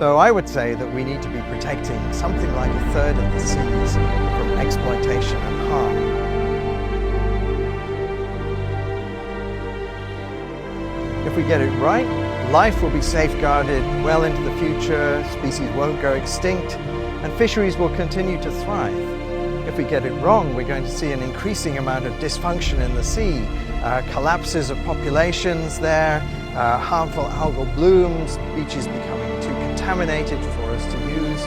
So I would say that we need to be protecting something like a third of the seas from exploitation and harm. If we get it right, life will be safeguarded well into the future, species won't go extinct, and fisheries will continue to thrive. If we get it wrong, we're going to see an increasing amount of dysfunction in the sea, collapses of populations there, harmful algal blooms, beaches becoming too contaminated for us to use.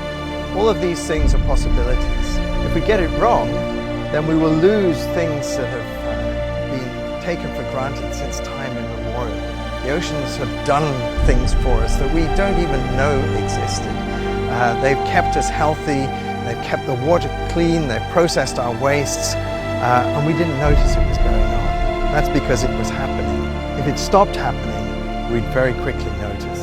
All of these things are possibilities. If we get it wrong, then we will lose things that have been taken for granted since time immemorial. The oceans have done things for us that we don't even know existed. They've kept us healthy, they've kept the water clean, they've processed our wastes, and we didn't notice it was going on. That's because it was happening. If it stopped happening, we'd very quickly notice.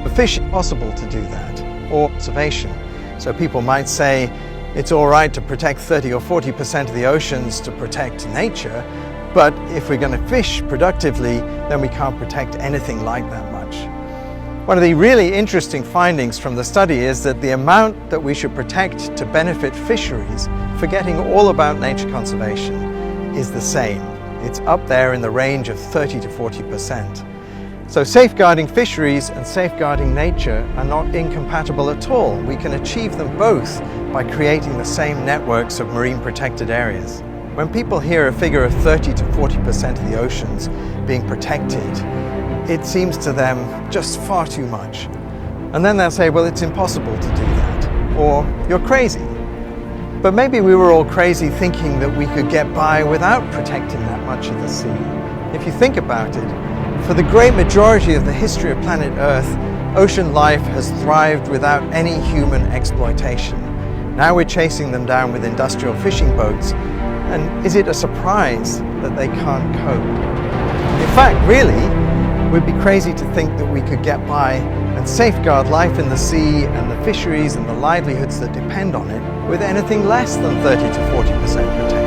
For fish, it's possible to do that, or observation. So people might say it's all right to protect 30 or 40% of the oceans to protect nature, but if we're going to fish productively, then we can't protect anything like that much. One of the really interesting findings from the study is that the amount that we should protect to benefit fisheries, forgetting all about nature conservation, is the same. It's up there in the range of 30 to 40%. So safeguarding fisheries and safeguarding nature are not incompatible at all. We can achieve them both by creating the same networks of marine protected areas. When people hear a figure of 30 to 40% of the oceans being protected, it seems to them just far too much. And then they'll say, well, it's impossible to do that, or you're crazy. But maybe we were all crazy thinking that we could get by without protecting that much of the sea. If you think about it, for the great majority of the history of planet Earth, ocean life has thrived without any human exploitation. Now we're chasing them down with industrial fishing boats, and is it a surprise that they can't cope? In fact, really, we'd be crazy to think that we could get by and safeguard life in the sea and the fisheries and the livelihoods that depend on it with anything less than 30 to 40% protection.